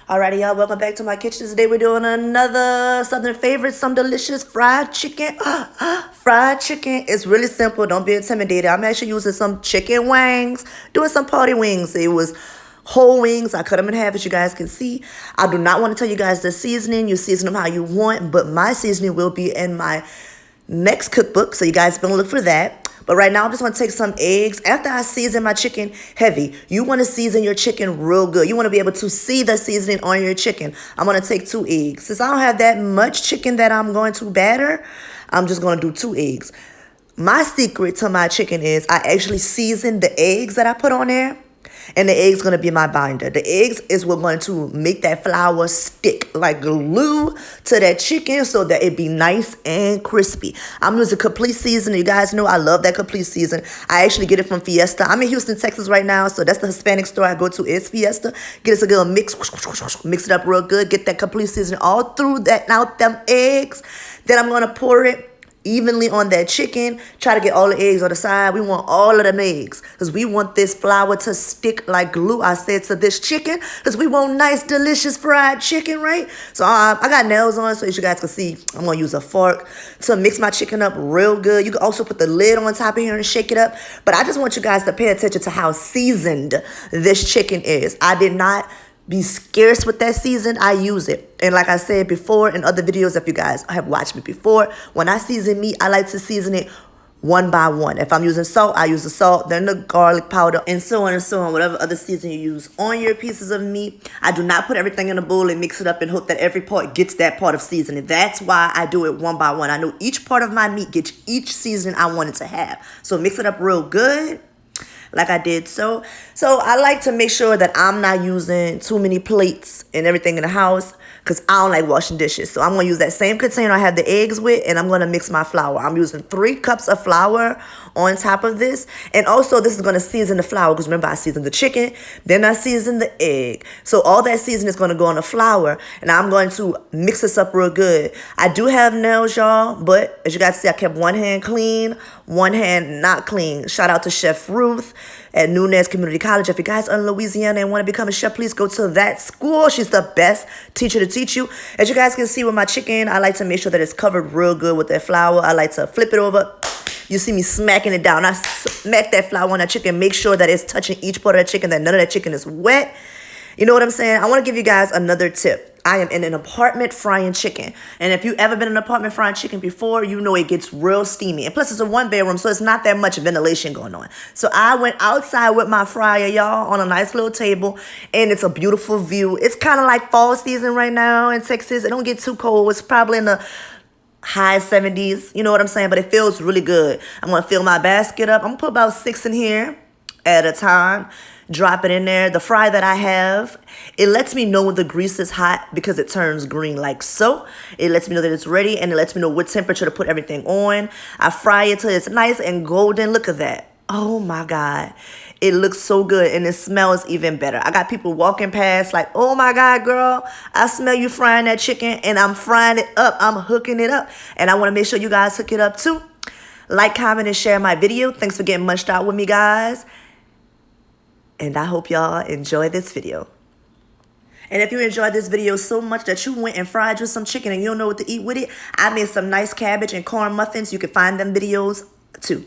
Alrighty, y'all, welcome back to my kitchen. Today we're doing another Southern favorite, some delicious fried chicken. Fried chicken is really simple. Don't be intimidated. I'm actually using some chicken wings, doing some party wings. It was whole wings. I cut them in half, as you guys can see. I do not want to tell you guys the seasoning. You season them how you want, but my seasoning will be in my next cookbook, so you guys gonna look for that. But right now, I'm just going to take some eggs. After I season my chicken heavy, you want to season your chicken real good. You want to be able to see the seasoning on your chicken. I'm going to take 2 eggs. Since I don't have that much chicken that I'm going to batter, I'm just going to do 2 eggs. My secret to my chicken is I actually season the eggs that I put on there. And the eggs going to be my binder. The eggs is what's going to make that flour stick like glue to that chicken so that it be nice and crispy. I'm using complete season. You guys know I love that complete season. I actually get it from Fiesta. I'm in Houston, Texas right now, so that's the Hispanic store I go to is Fiesta. Get us a good mix. Mix it up real good. Get that complete season all through that out them eggs. Then I'm going to pour it evenly on that chicken. Try to get all the eggs on the side. We want all of them eggs because we want this flour to stick like glue, I said, to this chicken because we want nice, delicious fried chicken, right? So I got nails on so as you guys can see. I'm going to use a fork to mix my chicken up real good. You can also put the lid on top of here and shake it up. But I just want you guys to pay attention to how seasoned this chicken is. I did not be scarce with that season. I use it. And like I said before in other videos, if you guys have watched me before, when I season meat, I like to season it one by one. If I'm using salt, I use the salt, then the garlic powder, and so on, whatever other season you use on your pieces of meat. I do not put everything in a bowl and mix it up and hope that every part gets that part of seasoning. That's why I do it one by one. I know each part of my meat gets each seasoning I want it to have. So mix it up real good, like I did so. So I like to make sure that I'm not using too many plates and everything in the house because I don't like washing dishes. So I'm going to use that same container I have the eggs with, and I'm going to mix my flour. I'm using 3 cups of flour on top of this. And also this is going to season the flour because remember I seasoned the chicken, then I seasoned the egg. So all that seasoning is going to go on the flour, and I'm going to mix this up real good. I do have nails, y'all, but as you guys see, I kept one hand clean, one hand not clean. Shout out to Chef Ruth at Nunez Community College. If you guys are in Louisiana and want to become a chef, please go to that school. She's the best teacher to teach you. As you guys can see with my chicken, I like to make sure that it's covered real good with that flour. I like to flip it over. You see me smacking it down. I smack that flour on that chicken. Make sure that it's touching each part of the chicken, that none of that chicken is wet. You know what I'm saying? I want to give you guys another tip. I am in an apartment frying chicken. And if you've ever been in an apartment frying chicken before, you know it gets real steamy. And plus, it's a 1-bedroom, so it's not that much ventilation going on. So I went outside with my fryer, y'all, on a nice little table. And it's a beautiful view. It's kind of like fall season right now in Texas. It don't get too cold. It's probably in the high 70s. You know what I'm saying? But it feels really good. I'm going to fill my basket up. I'm going to put about 6 in here at a time. Drop it in there. The fry that I have, it lets me know when the grease is hot because it turns green like so. It lets me know that it's ready, and it lets me know what temperature to put everything on. I fry it till it's nice and golden. Look at that. Oh my God. It looks so good, and it smells even better. I got people walking past like, oh my God, girl, I smell you frying that chicken, and I'm frying it up. I'm hooking it up, and I want to make sure you guys hook it up too. Like, comment, and share my video. Thanks for getting munched out with me, guys. And I hope y'all enjoy this video. And if you enjoyed this video so much that you went and fried you some chicken and you don't know what to eat with it, I made some nice cabbage and corn muffins. You can find them videos too.